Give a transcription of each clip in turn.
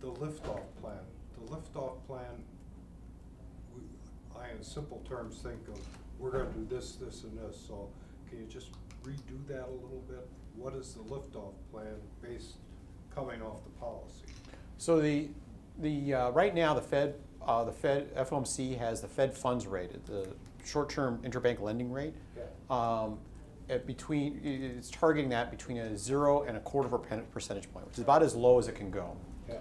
the liftoff plan. The liftoff plan, I in simple terms think of, we're gonna do this, this, and this, so can you just redo that a little bit? What is the liftoff plan based, coming off the policy? So right now the Fed FOMC has the Fed funds rate, the short-term interbank lending rate. Yeah. It's targeting that between a 0 and a quarter of a percentage point, which is about as low as it can go. Yeah.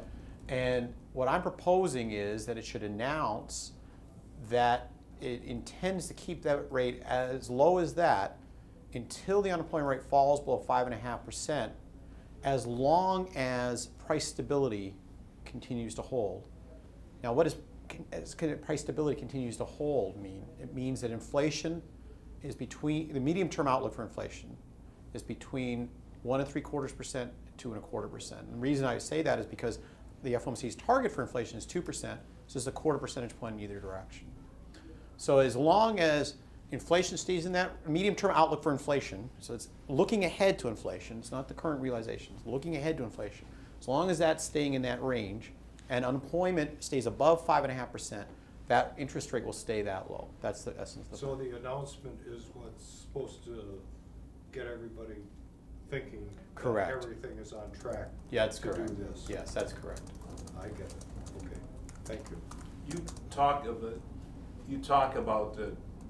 And what I'm proposing is that it should announce that it intends to keep that rate as low as that until the unemployment rate falls below 5.5%, as long as price stability continues to hold. Now, what does price stability continues to hold mean? It means that inflation is between, the medium-term outlook for inflation is between 1.75% and 2.25%. And the reason I say that is because the FOMC's target for inflation is 2%, so it's a quarter percentage point in either direction. So as long as inflation stays in that medium-term outlook for inflation, so it's looking ahead to inflation, it's not the current realization, it's looking ahead to inflation. As long as that's staying in that range and unemployment stays above 5.5%, that interest rate will stay that low. That's the essence of the So the announcement is what's supposed to get everybody thinking correct. That everything is on track that's to correct. do this. Yes, that's correct. I get it. Okay. Thank you. You talk about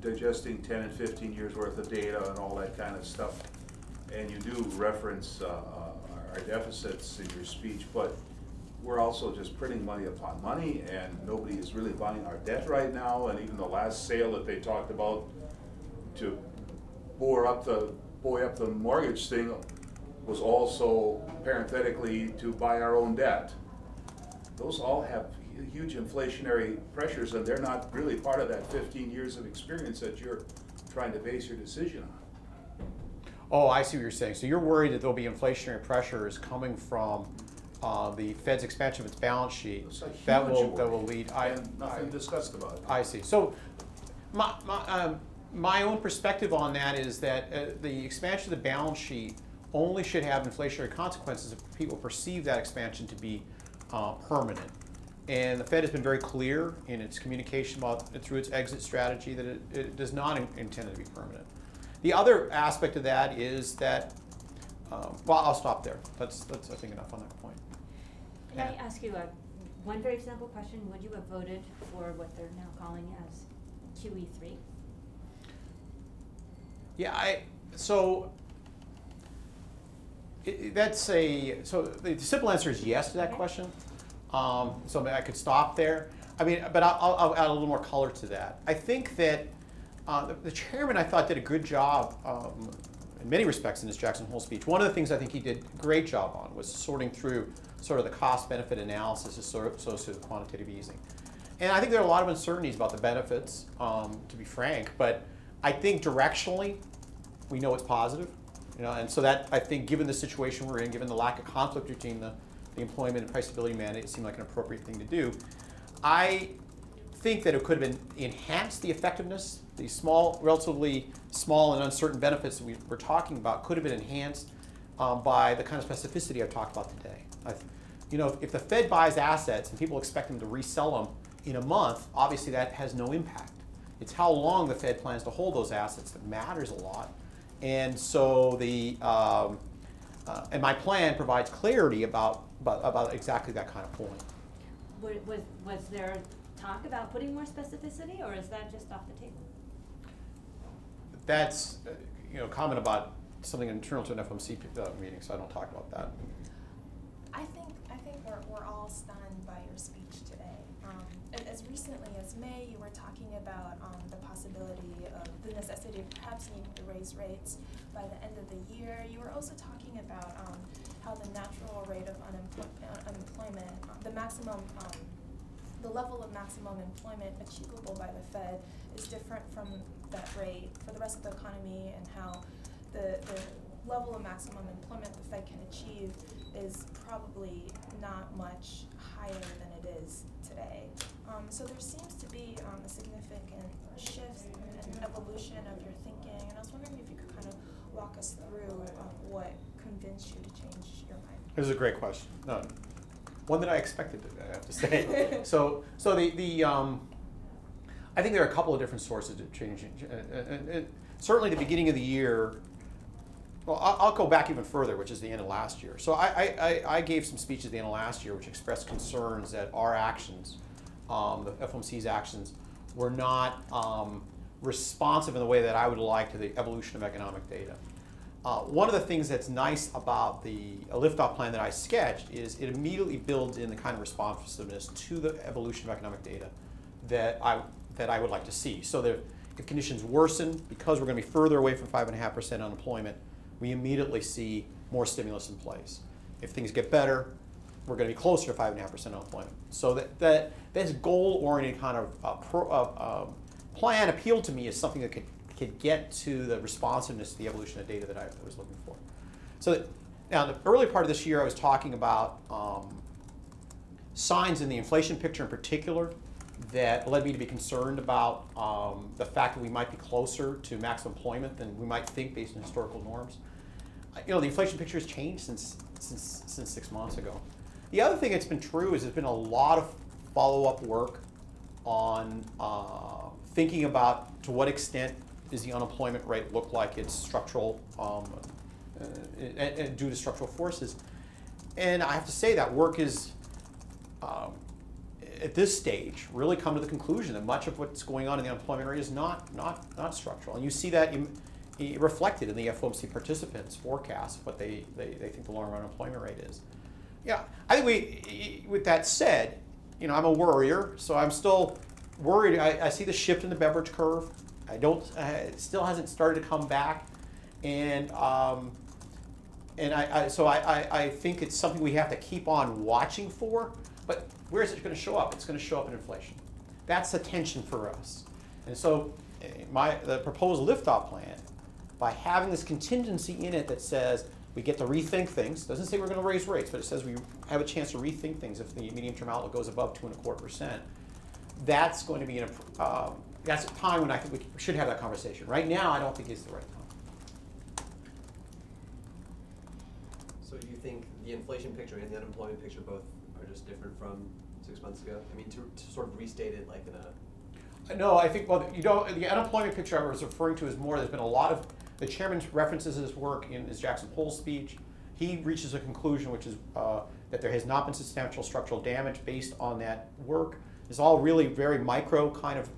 digesting 10 and 15 years worth of data and all that kind of stuff, and you do reference our deficits in your speech, but we're also just printing money upon money, and nobody is really buying our debt right now. And even the last sale that they talked about to buoy up the mortgage thing was also parenthetically to buy our own debt. Those all have huge inflationary pressures, and they're not really part of that 15 years of experience that you're trying to base your decision on. Oh, I see what you're saying. So you're worried that there'll be inflationary pressures coming from the Fed's expansion of its balance sheet that will lead. Nothing discussed about it. I see. So my own perspective on that is that the expansion of the balance sheet only should have inflationary consequences if people perceive that expansion to be permanent. And the Fed has been very clear in its communication through its exit strategy that it does not intend it to be permanent. The other aspect of that is that, well, I'll stop there. That's I think enough on that point. Can I ask you one very simple question? Would you have voted for what they're now calling as QE3? Yeah, so the simple answer is yes to that question. So I could stop there. I mean, but I'll add a little more color to that. I think that the chairman, I thought, did a good job in many respects in his Jackson Hole speech. One of the things I think he did a great job on was sorting through sort of the cost-benefit analysis associated with quantitative easing. And I think there are a lot of uncertainties about the benefits, to be frank, but I think directionally, we know it's positive. And so that, I think, given the situation we're in, given the lack of conflict between the employment and price stability mandate, it seemed like an appropriate thing to do. I think that it could have enhanced the effectiveness. The relatively small and uncertain benefits that we're talking about could have been enhanced by the kind of specificity I've talked about today. If the Fed buys assets and people expect them to resell them in a month, obviously that has no impact. It's how long the Fed plans to hold those assets that matters a lot. And so and my plan provides clarity about exactly that kind of point. Was there talk about putting more specificity, or is that just off the table? That's comment about something internal to an FOMC meeting, so I don't talk about that. I think we're all stunned by your speech today. As recently as May, you were talking about the possibility of the necessity of perhaps needing to raise rates by the end of the year. You were also talking about how the natural rate of unemployment, the level of maximum employment achievable by the Fed is different from that rate for the rest of the economy, and how the level of maximum employment the Fed can achieve is probably not much higher than it is today. So there seems to be a significant shift and evolution of your thinking, and I was wondering if you could kind of walk us through what convinced you to change your mind. This is a great question. No. one that I expected, I have to say. So I think there are a couple of different sources of changing. Certainly the beginning of the year, well, I'll go back even further, which is the end of last year. So I gave some speeches at the end of last year which expressed concerns that our actions, the FOMC's actions, were not responsive in the way that I would like to the evolution of economic data. One of the things that's nice about the liftoff plan that I sketched is it immediately builds in the kind of responsiveness to the evolution of economic data that I would like to see. So that if conditions worsen, because we're going to be further away from 5.5% unemployment, we immediately see more stimulus in place. If things get better, we're going to be closer to 5.5% unemployment. So this goal-oriented kind of plan appealed to me as something that could get to the responsiveness to the evolution of data that I was looking for. So now, in the early part of this year, I was talking about signs in the inflation picture in particular that led me to be concerned about the fact that we might be closer to maximum employment than we might think based on historical norms. You know, the inflation picture has changed since 6 months ago. The other thing that's been true is there's been a lot of follow-up work on thinking about to what extent does the unemployment rate look like it's structural and due to structural forces. And I have to say that work is, at this stage, really come to the conclusion that much of what's going on in the unemployment rate is not structural. And you see that reflected in the FOMC participants' forecast of what they think the long-run unemployment rate is. Yeah, I think with that said, you know, I'm a worrier, so I'm still worried. I see the shift in the beverage curve. It still hasn't started to come back, and so I think it's something we have to keep on watching for. But where is it going to show up? It's going to show up in inflation. That's the tension for us. And so the proposed liftoff plan, by having this contingency in it that says we get to rethink things, doesn't say we're going to raise rates, but it says we have a chance to rethink things if the medium-term outlook goes above 2.25%. That's going to be that's a time when I think we should have that conversation. Right now, I don't think it's the right time. So you think the inflation picture and the unemployment picture both are just different from 6 months ago? I mean, to sort of restate it like in a... No, I think, well, you know, the unemployment picture I was referring to is more, there's been a lot of, the chairman references his work in his Jackson Hole speech. He reaches a conclusion, which is that there has not been substantial structural damage based on that work. It's all really very micro kind of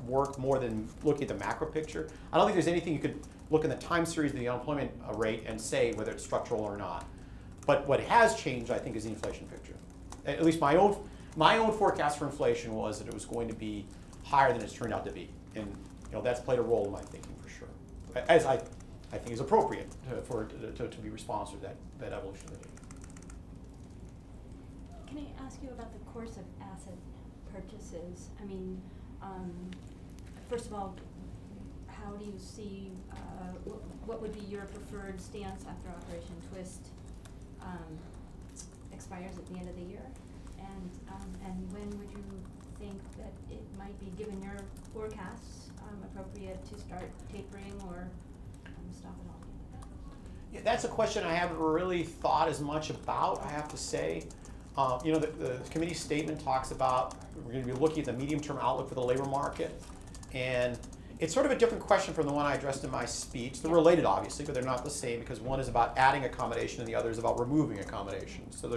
work more than looking at the macro picture. I don't think there's anything you could look in the time series of the unemployment rate and say whether it's structural or not. But what has changed, I think, is the inflation picture. At least my own forecast for inflation was that it was going to be higher than it's turned out to be, and you know that's played a role in my thinking for sure. As I think is appropriate for it to be responsive to that evolution of the data. Can I ask you about the course of asset purchases? I mean, first of all, how do you see what would be your preferred stance after Operation Twist expires at the end of the year, and when would you think that it might be, given your forecasts, appropriate to start tapering or stop it all? Yeah, that's a question I haven't really thought as much about, I have to say. You know, the committee statement talks about we're going to be looking at the medium-term outlook for the labor market, and it's sort of a different question from the one I addressed in my speech. They're related, obviously, but they're not the same because one is about adding accommodation and the other is about removing accommodation. So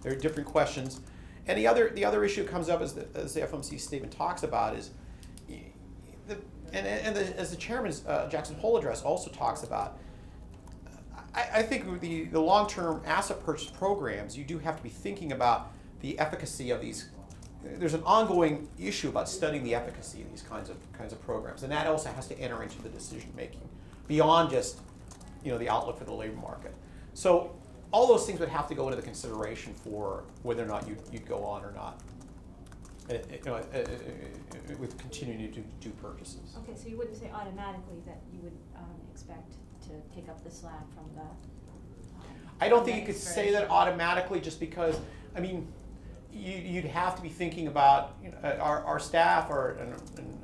they're different questions. And the other issue that comes up as the FOMC statement talks about is, as the chairman's Jackson Hole address also talks about, I think the long-term asset purchase programs, you do have to be thinking about the efficacy of these. There's an ongoing issue about studying the efficacy of these kinds of programs, and that also has to enter into the decision making beyond just, you know, the outlook for the labor market. So all those things would have to go into the consideration for whether or not you'd go on or not, with continuing to do purchases. Okay, so you wouldn't say automatically that you would expect to take up the slack from the. I don't think you could say that automatically, just because, I mean, you'd have to be thinking about, you know, our staff and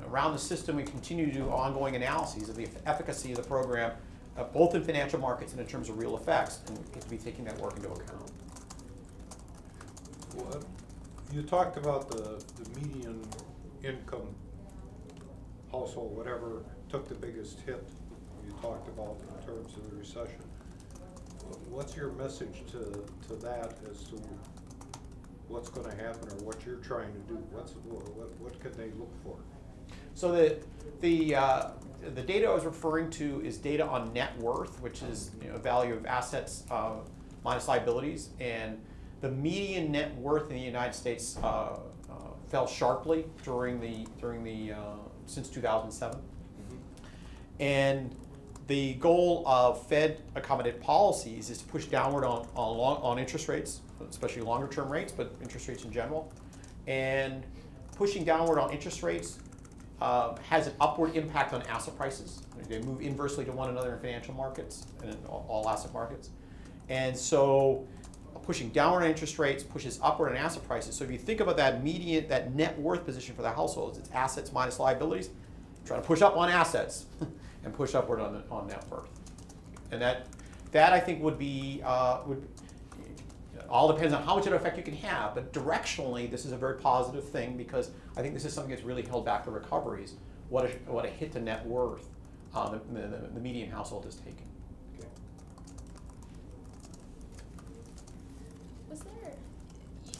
around the system. We continue to do ongoing analyses of the efficacy of the program, both in financial markets and in terms of real effects, and we have to be taking that work into account. Well, you talked about the median income household, whatever, took the biggest hit you talked about in terms of the recession. What's your message to that as to what's going to happen or what you're trying to do? What can they look for? So the data I was referring to is data on net worth, which is value of assets minus liabilities, and the median net worth in the United States fell sharply during the since 2007, and the goal of Fed accommodated policies is to push downward on interest rates, especially longer term rates, but interest rates in general, and pushing downward on interest rates has an upward impact on asset prices. They move inversely to one another in financial markets and in all asset markets. And so pushing downward on interest rates pushes upward on asset prices. So if you think about that net worth position for the households, it's assets minus liabilities. Try to push up on assets and push upward on net worth. And that I think would be, all depends on how much of an effect you can have, but directionally this is a very positive thing because I think this is something that's really held back the recoveries, what a hit to net worth the median household is taking. Okay. Was there,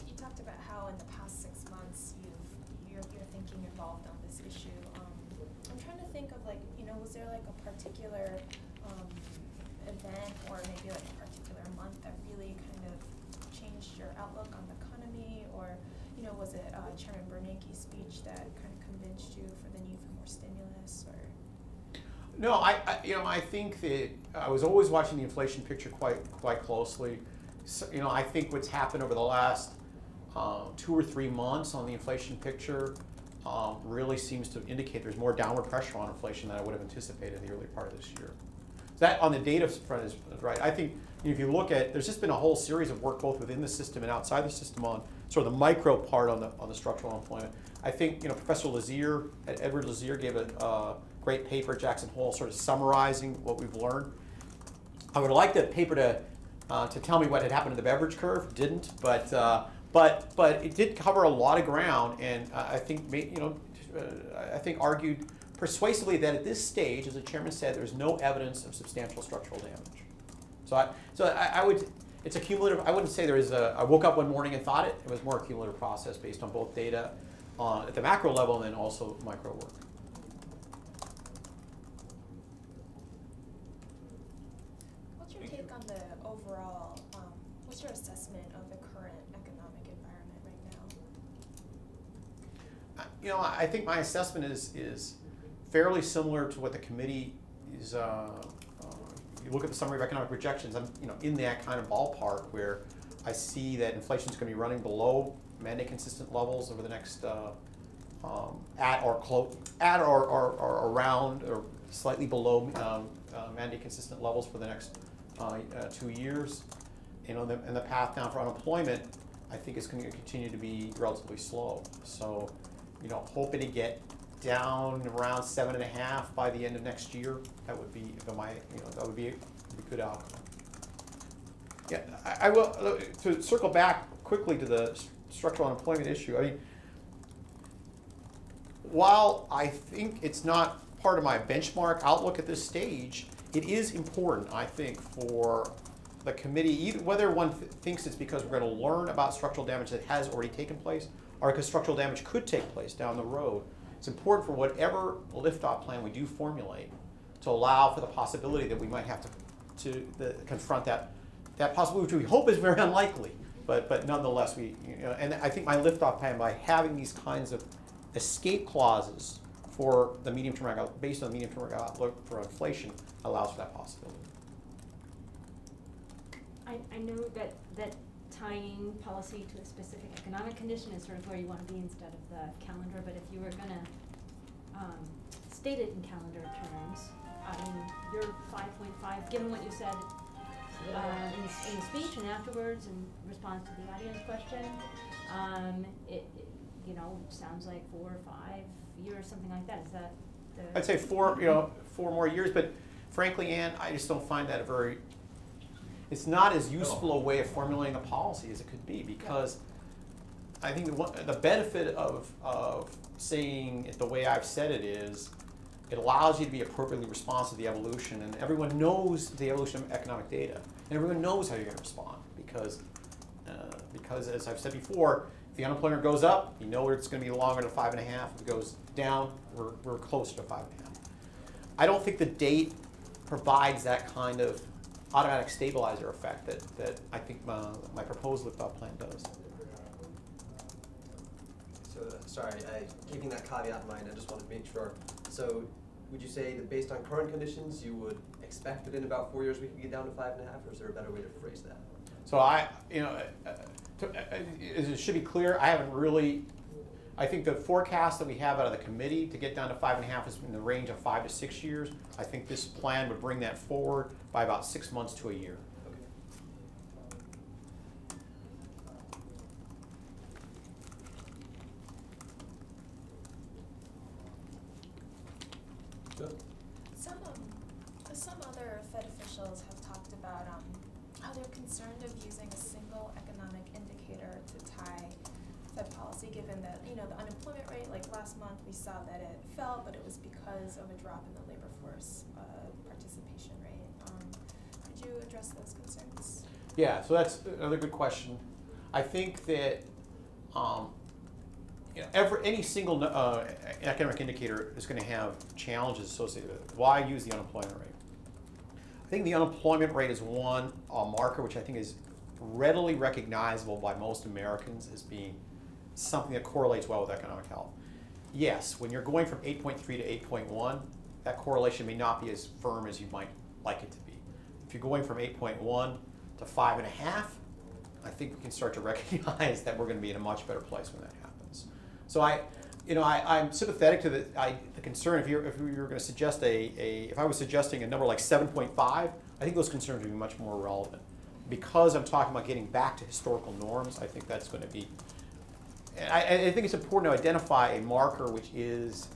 you talked about how in the past 6 months your thinking evolved on this issue. I'm trying to think of was there like a particular event or maybe like a particular month that really kind of changed your outlook on the economy, or was it Chairman Bernanke's speech that kind of convinced you for the need for more stimulus? Or no, I think that I was always watching the inflation picture quite closely. So, I think what's happened over the last 2 or 3 months on the inflation picture really seems to indicate there's more downward pressure on inflation than I would have anticipated in the early part of this year. So that on the data front is right. I think if you look at, there's just been a whole series of work both within the system and outside the system on sort of the micro part on the structural employment. I think Professor Lazier, Edward Lazier gave a great paper at Jackson Hole sort of summarizing what we've learned. I would like that paper to tell me what had happened to the beverage curve. Didn't, but it did cover a lot of ground, and I think I think argued persuasively that at this stage, as the chairman said, there's no evidence of substantial structural damage. So I would, it's a cumulative. I wouldn't say there is I woke up one morning and thought it. It was more a cumulative process based on both data at the macro level and then also micro work. what's your take on the overall? What's your assessment of the current economic environment right now? I think my assessment is fairly similar to what the committee is. You look at the summary of economic projections. I'm in that kind of ballpark where I see that inflation is going to be running below mandate consistent levels over the next at or around or slightly below mandate consistent levels for the next 2 years. And the path down for unemployment, I think, is going to continue to be relatively slow. So, hoping to get down around 7.5 by the end of next year. That would be that would be a good outcome. Yeah, I will to circle back quickly to the structural unemployment issue. I mean, while I think it's not part of my benchmark outlook at this stage, it is important, I think, for the committee, either whether one thinks it's because we're going to learn about structural damage that has already taken place, or because structural damage could take place down the road. It's important for whatever liftoff plan we do formulate to allow for the possibility that we might have to confront that possibility, which we hope is very unlikely, but nonetheless, and I think my liftoff plan, by having these kinds of escape clauses for the medium-term outlook, based on the medium-term outlook for inflation, allows for that possibility. I know that tying policy to a specific economic condition is sort of where you want to be instead of the calendar, but if you were going to state it in calendar terms, I mean, your 5.5, given what you said in speech and afterwards in response to the audience question, it sounds like 4 or 5 years, something like that. Is that the... I'd say 4 more years, but frankly, Ann, I just don't find that it's not as useful a way of formulating a policy as it could be, because I think the benefit of saying it the way I've said it is, it allows you to be appropriately responsive to the evolution, and everyone knows the evolution of economic data, and everyone knows how you're going to respond because as I've said before, if the unemployment goes up, you know it's going to be longer than 5.5. If it goes down, we're closer to 5.5. I don't think the date provides that kind of automatic stabilizer effect that I think my proposed lift-off plan does. So, sorry, keeping that caveat in mind, I just wanted to make sure. So, would you say that based on current conditions, you would expect that in about 4 years we could get down to 5.5, or is there a better way to phrase that? So it should be clear, I think the forecast that we have out of the committee to get down to 5.5 is in the range of 5 to 6 years. I think this plan would bring that forward by about 6 months to a year. Some other Fed officials have talked about how they're concerned of using a single economic indicator to tie Fed policy, given that the unemployment rate, like last month we saw that it fell, but it was because of a drop in the labor force participation rate. Could you address those concerns? Yeah, so that's another good question. I think that any single economic indicator is going to have challenges associated with it. Why use the unemployment rate? I think the unemployment rate is one marker which I think is readily recognizable by most Americans as being something that correlates well with economic health. Yes, when you're going from 8.3 to 8.1, that correlation may not be as firm as you might like it to be. If you're going from 8.1 to 5.5, I think we can start to recognize that we're going to be in a much better place when that happens. So I'm sympathetic to the concern. If you were going to suggest if I was suggesting a number like 7.5, I think those concerns would be much more relevant. Because I'm talking about getting back to historical norms, I think that's going to be. I think it's important to identify a marker which is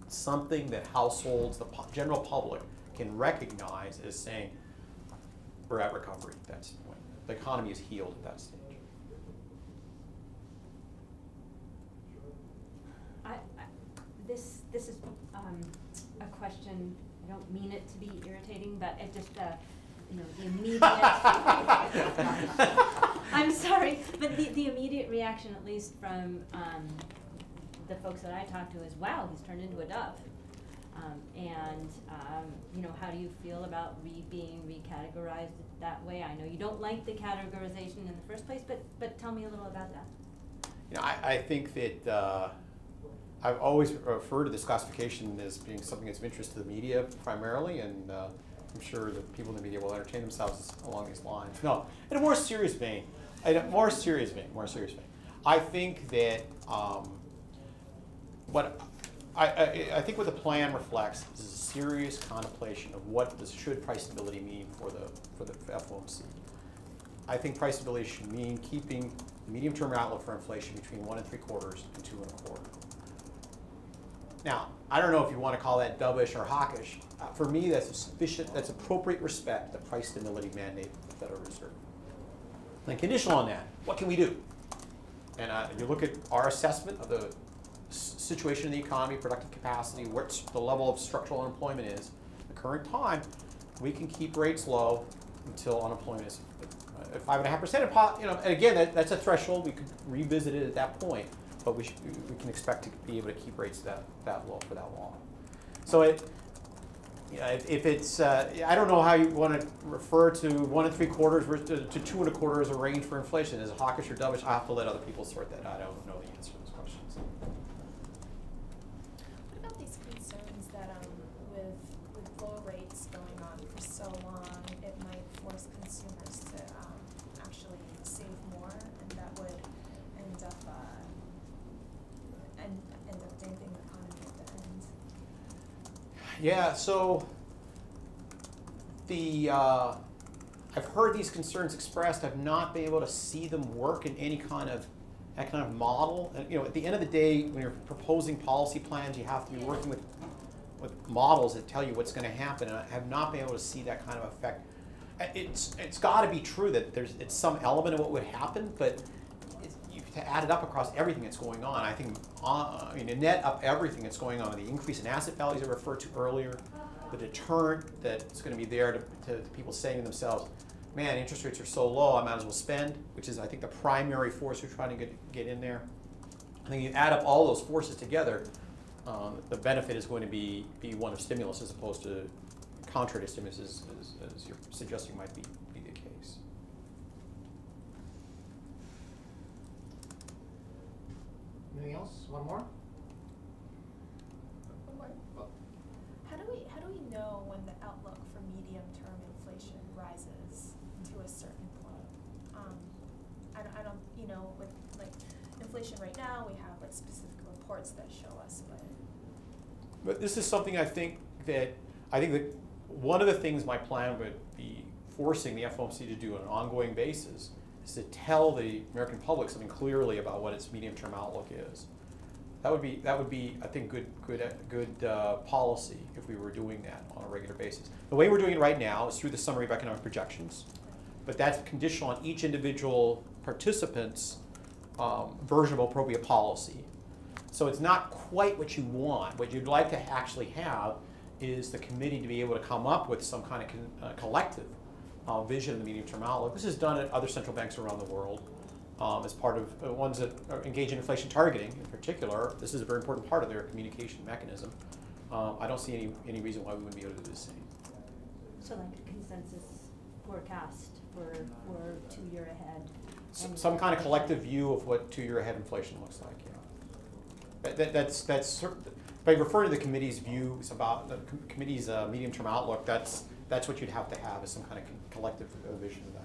something that households, the general public, can recognize as saying we're at recovery. That's the point. The economy is healed at that stage. This is a question. I don't mean it to be irritating, but it just the immediate. I'm sorry, but the immediate reaction, at least from the folks that I talked to, is wow, he's turned into a dove. How do you feel about being recategorized that way? I know you don't like the categorization in the first place, but tell me a little about that. I think that I've always referred to this classification as being something that's of interest to the media primarily, and I'm sure that people in the media will entertain themselves along these lines. No, in a more serious vein, more serious vein. I think that I think what the plan reflects is a serious contemplation of what should price stability mean for the FOMC. I think price stability should mean keeping the medium-term outlook for inflation between 1 3/4 and 2 1/4. Now, I don't know if you want to call that dovish or hawkish. For me, that's appropriate respect the price stability mandate of the Federal Reserve. And conditional on that, what can we do? And you look at our assessment of the situation in the economy, productive capacity, what the level of structural unemployment is. At the current time, we can keep rates low until unemployment is at 5.5%. And again, that's a threshold. We could revisit it at that point. But we can expect to be able to keep rates that low for that long. So if it's, I don't know how you want to refer to 1 3/4 to 2 1/4 as a range for inflation. Is it hawkish or dovish? I have to let other people sort that out. I don't know the answer to those questions. What about these concerns that with low rates going on for so long, it might force consumers to actually save more, and that would end up damping the economy at the end? Yeah, so I've heard these concerns expressed. I've not been able to see them work in any kind of economic model. And at the end of the day, when you're proposing policy plans, you have to be working with models that tell you what's going to happen. And I have not been able to see that kind of effect. It's got to be true that it's some element of what would happen, but to add it up across everything that's going on, I think, I mean, to net up everything that's going on, the increase in asset values I referred to earlier, the deterrent that's going to be there to people saying to themselves, man, interest rates are so low, I might as well spend, which is, I think, the primary force we're trying to get in there. I think you add up all those forces together, the benefit is going to be one of stimulus as opposed to contrary to stimulus, as you're suggesting might be the case. Anything else? One more? How do we know when the outlook for medium-term inflation rises to a certain point? I don't, you know, with like inflation right now, we have like specific reports that show us, But this is something I think that one of the things my plan would be forcing the FOMC to do on an ongoing basis is to tell the American public something clearly about what its medium-term outlook is. That would be I think good policy if we were doing that on a regular basis. The way we're doing it right now is through the summary of economic projections, but that's conditional on each individual participant's version of appropriate policy. So it's not quite what you want. What you'd like to actually have is the committee to be able to come up with some kind of collective vision of the medium-term outlook. This is done at other central banks around the world as part of ones that are engaged in inflation targeting in particular. This is a very important part of their communication mechanism. I don't see any reason why we wouldn't be able to do the same. So like a consensus forecast for 2 year ahead. Some kind of collective view of what 2 year ahead inflation looks like, yeah. That's by referring to the committee's view about the committee's medium-term outlook, that's what you'd have to have, is some kind of collective vision of that.